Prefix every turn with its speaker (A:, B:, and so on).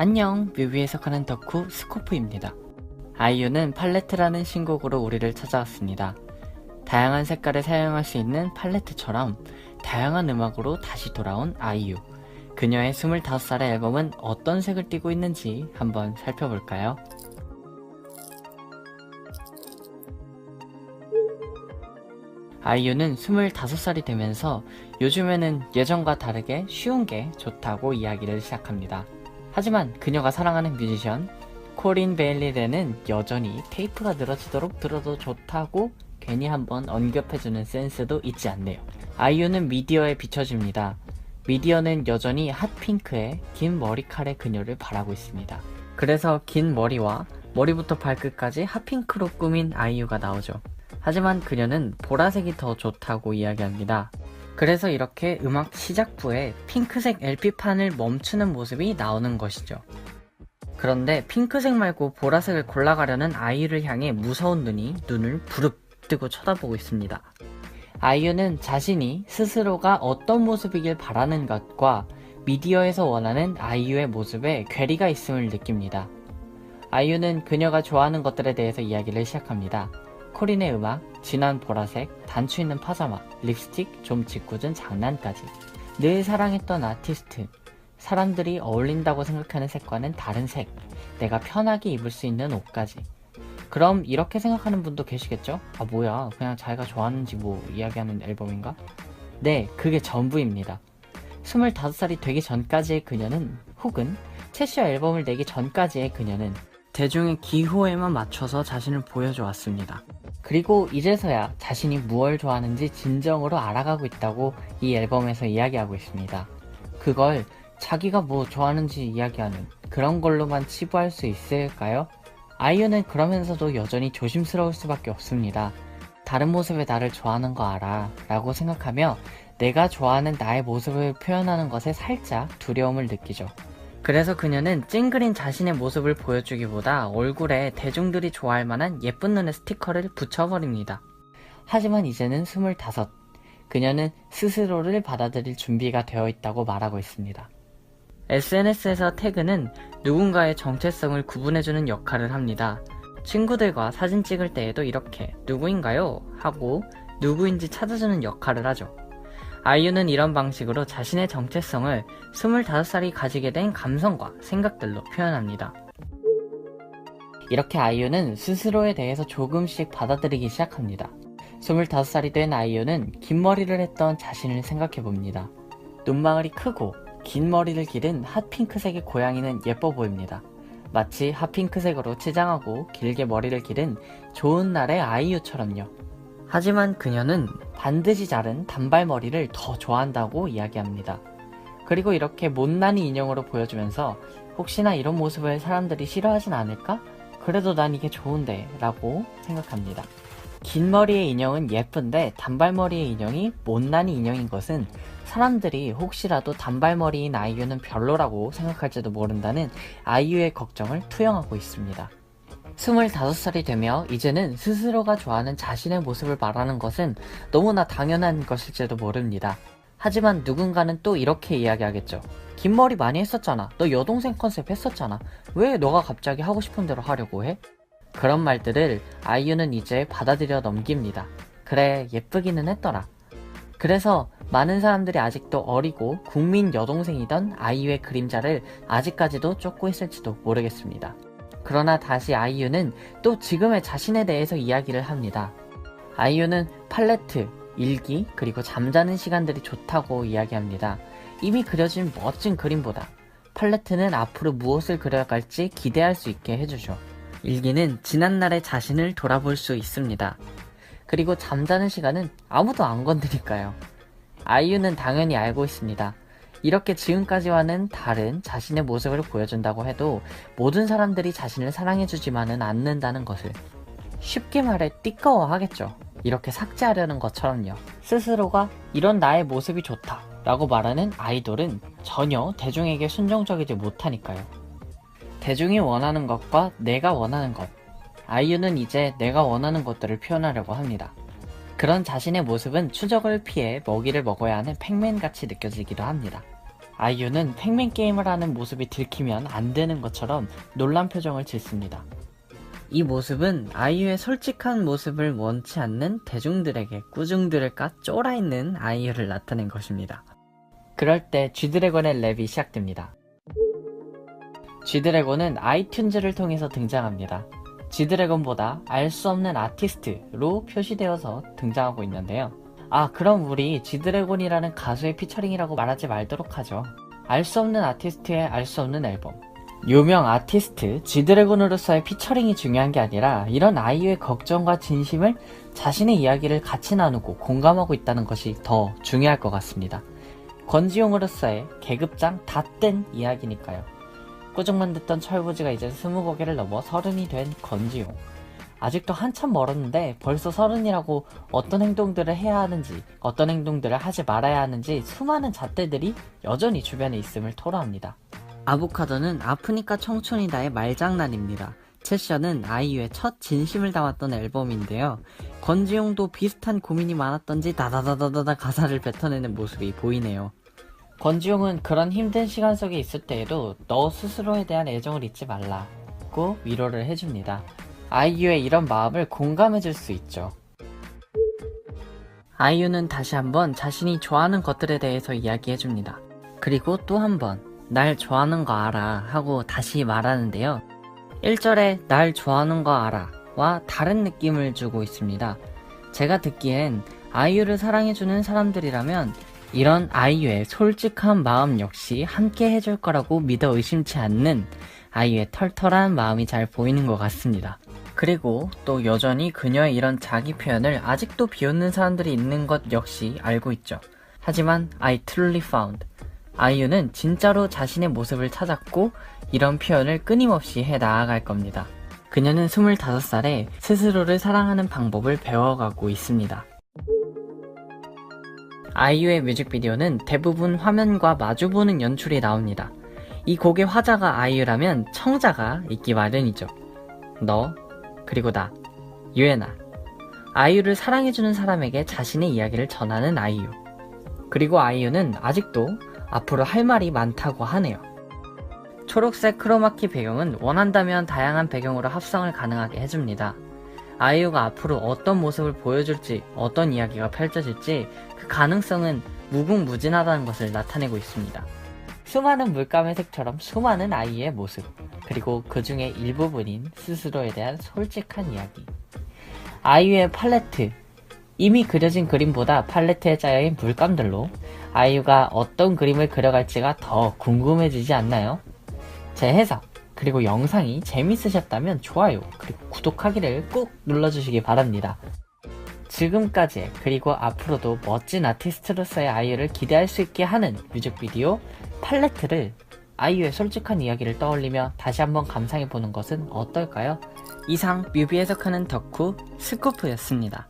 A: 안녕, 뮤비 해석하는 덕후 스코프입니다. 아이유는 팔레트라는 신곡으로 우리를 찾아왔습니다. 다양한 색깔을 사용할 수 있는 팔레트처럼 다양한 음악으로 다시 돌아온 아이유. 그녀의 25살의 앨범은 어떤 색을 띠고 있는지 한번 살펴볼까요? 아이유는 25살이 되면서 요즘에는 예전과 다르게 쉬운 게 좋다고 이야기를 시작합니다. 하지만 그녀가 사랑하는 뮤지션 코린 베일리레는 여전히 테이프가 늘어지도록 들어도 좋다고 괜히 한번 언급해주는 센스도 잊지 않네요. 아이유는 미디어에 비춰집니다. 미디어는 여전히 핫핑크의 긴 머리칼의 그녀를 바라고 있습니다. 그래서 긴 머리와 머리부터 발끝까지 핫핑크로 꾸민 아이유가 나오죠. 하지만 그녀는 보라색이 더 좋다고 이야기합니다. 그래서 이렇게 음악 시작부에 핑크색 LP판을 멈추는 모습이 나오는 것이죠. 그런데 핑크색 말고 보라색을 골라가려는 아이유를 향해 무서운 눈을 부릅뜨고 쳐다보고 있습니다. 아이유는 자신이 스스로가 어떤 모습이길 바라는 것과 미디어에서 원하는 아이유의 모습에 괴리가 있음을 느낍니다. 아이유는 그녀가 좋아하는 것들에 대해서 이야기를 시작합니다. 코린의 음악, 진한 보라색, 단추 있는 파자마, 립스틱, 좀 짓궂은 장난까지. 늘 사랑했던 아티스트, 사람들이 어울린다고 생각하는 색과는 다른 색, 내가 편하게 입을 수 있는 옷까지. 그럼 이렇게 생각하는 분도 계시겠죠? 아 뭐야, 그냥 자기가 좋아하는지 뭐 이야기하는 앨범인가? 네, 그게 전부입니다. 25살이 되기 전까지의 그녀는, 혹은 채셔 앨범을 내기 전까지의 그녀는 대중의 기호에만 맞춰서 자신을 보여줘 왔습니다. 그리고 이제서야 자신이 무엇을 좋아하는지 진정으로 알아가고 있다고 이 앨범에서 이야기하고 있습니다. 그걸 자기가 뭐 좋아하는지 이야기하는 그런 걸로만 치부할 수 있을까요? 아이유는 그러면서도 여전히 조심스러울 수밖에 없습니다. 다른 모습의 나를 좋아하는 거 알아 라고 생각하며 내가 좋아하는 나의 모습을 표현하는 것에 살짝 두려움을 느끼죠. 그래서 그녀는 찡그린 자신의 모습을 보여주기보다 얼굴에 대중들이 좋아할 만한 예쁜 눈의 스티커를 붙여버립니다. 하지만 이제는 25, 그녀는 스스로를 받아들일 준비가 되어 있다고 말하고 있습니다. SNS에서 태그는 누군가의 정체성을 구분해주는 역할을 합니다. 친구들과 사진 찍을 때에도 이렇게 누구인가요? 하고 누구인지 찾아주는 역할을 하죠. 아이유는 이런 방식으로 자신의 정체성을 25살이 가지게 된 감성과 생각들로 표현합니다. 이렇게 아이유는 스스로에 대해서 조금씩 받아들이기 시작합니다. 25살이 된 아이유는 긴 머리를 했던 자신을 생각해봅니다. 눈망울이 크고 긴 머리를 기른 핫핑크색의 고양이는 예뻐 보입니다. 마치 핫핑크색으로 치장하고 길게 머리를 기른 좋은 날의 아이유처럼요. 하지만 그녀는 반드시 자른 단발머리를 더 좋아한다고 이야기합니다. 그리고 이렇게 못난이 인형으로 보여주면서 혹시나 이런 모습을 사람들이 싫어하진 않을까? 그래도 난 이게 좋은데 라고 생각합니다. 긴 머리의 인형은 예쁜데 단발머리의 인형이 못난이 인형인 것은 사람들이 혹시라도 단발머리인 아이유는 별로라고 생각할지도 모른다는 아이유의 걱정을 투영하고 있습니다. 25살이 되며 이제는 스스로가 좋아하는 자신의 모습을 말하는 것은 너무나 당연한 것일지도 모릅니다. 하지만 누군가는 또 이렇게 이야기하겠죠. 긴 머리 많이 했었잖아. 너 여동생 컨셉 했었잖아. 왜 너가 갑자기 하고 싶은 대로 하려고 해? 그런 말들을 아이유는 이제 받아들여 넘깁니다. 그래, 예쁘기는 했더라. 그래서 많은 사람들이 아직도 어리고 국민 여동생이던 아이유의 그림자를 아직까지도 쫓고 있을지도 모르겠습니다. 그러나 다시 아이유는 또 지금의 자신에 대해서 이야기를 합니다. 아이유는 팔레트, 일기, 그리고 잠자는 시간들이 좋다고 이야기합니다. 이미 그려진 멋진 그림보다 팔레트는 앞으로 무엇을 그려갈지 기대할 수 있게 해주죠. 일기는 지난날의 자신을 돌아볼 수 있습니다. 그리고 잠자는 시간은 아무도 안 건드니까요. 아이유는 당연히 알고 있습니다. 이렇게 지금까지와는 다른 자신의 모습을 보여준다고 해도 모든 사람들이 자신을 사랑해주지만은 않는다는 것을. 쉽게 말해 띠꺼워하겠죠. 이렇게 삭제하려는 것처럼요. 스스로가 이런 나의 모습이 좋다 라고 말하는 아이돌은 전혀 대중에게 순종적이지 못하니까요. 대중이 원하는 것과 내가 원하는 것. 아이유는 이제 내가 원하는 것들을 표현하려고 합니다. 그런 자신의 모습은 추적을 피해 먹이를 먹어야 하는 팩맨같이 느껴지기도 합니다. 아이유는 팩맨 게임을 하는 모습이 들키면 안 되는 것처럼 놀란 표정을 짓습니다. 이 모습은 아이유의 솔직한 모습을 원치 않는 대중들에게 꾸중들을까 쫄아있는 아이유를 나타낸 것입니다. 그럴 때 G드래곤의 랩이 시작됩니다. G드래곤은 아이튠즈를 통해서 등장합니다. G드래곤보다 알 수 없는 아티스트로 표시되어서 등장하고 있는데요. 그럼 우리 G드래곤이라는 가수의 피처링이라고 말하지 말도록 하죠. 알 수 없는 아티스트의 알 수 없는 앨범. 유명 아티스트 G드래곤으로서의 피처링이 중요한 게 아니라 이런 아이유의 걱정과 진심을 자신의 이야기를 같이 나누고 공감하고 있다는 것이 더 중요할 것 같습니다. 권지용으로서의 계급장 다 뗀 이야기니까요. 꾸중만 듣던 철부지가 이제 20곡을 넘어 30이 된 권지용. 아직도 한참 멀었는데 벌써 30이라고 어떤 행동들을 해야 하는지, 어떤 행동들을 하지 말아야 하는지 수많은 잣대들이 여전히 주변에 있음을 토로합니다. 아보카도는 아프니까 청춘이다의 말장난입니다. 채션은 아이유의 첫 진심을 담았던 앨범인데요. 권지용도 비슷한 고민이 많았던지 다다다다다 가사를 뱉어내는 모습이 보이네요. 권지용은 그런 힘든 시간 속에 있을 때에도 너 스스로에 대한 애정을 잊지 말라고 위로를 해줍니다. 아이유의 이런 마음을 공감해줄 수 있죠. 아이유는 다시 한번 자신이 좋아하는 것들에 대해서 이야기해줍니다. 그리고 또 한번 날 좋아하는 거 알아 하고 다시 말하는데요. 1절에 날 좋아하는 거 알아 와 다른 느낌을 주고 있습니다. 제가 듣기엔 아이유를 사랑해주는 사람들이라면 이런 아이유의 솔직한 마음 역시 함께 해줄 거라고 믿어 의심치 않는 아이유의 털털한 마음이 잘 보이는 것 같습니다. 그리고 또 여전히 그녀의 이런 자기 표현을 아직도 비웃는 사람들이 있는 것 역시 알고 있죠. 하지만 I truly found. 아이유는 진짜로 자신의 모습을 찾았고 이런 표현을 끊임없이 해 나아갈 겁니다. 그녀는 25살에 스스로를 사랑하는 방법을 배워가고 있습니다. 아이유의 뮤직비디오는 대부분 화면과 마주보는 연출이 나옵니다. 이 곡의 화자가 아이유라면 청자가 있기 마련이죠. 너, 그리고 나, 유애나. 아이유를 사랑해주는 사람에게 자신의 이야기를 전하는 아이유. 그리고 아이유는 아직도 앞으로 할 말이 많다고 하네요. 초록색 크로마키 배경은 원한다면 다양한 배경으로 합성을 가능하게 해줍니다. 아이유가 앞으로 어떤 모습을 보여줄지, 어떤 이야기가 펼쳐질지 그 가능성은 무궁무진하다는 것을 나타내고 있습니다. 수많은 물감의 색처럼 수많은 아이유의 모습, 그리고 그 중에 일부분인 스스로에 대한 솔직한 이야기. 아이유의 팔레트. 이미 그려진 그림보다 팔레트에 짜여있는 물감들로 아이유가 어떤 그림을 그려갈지가 더 궁금해지지 않나요? 제 해석, 그리고 영상이 재밌으셨다면 좋아요, 그리고 구독하기를 꾹 눌러주시기 바랍니다. 지금까지 그리고 앞으로도 멋진 아티스트로서의 아이유를 기대할 수 있게 하는 뮤직비디오 팔레트를 아이유의 솔직한 이야기를 떠올리며 다시 한번 감상해보는 것은 어떨까요? 이상 뮤비 해석하는 덕후 스코프였습니다.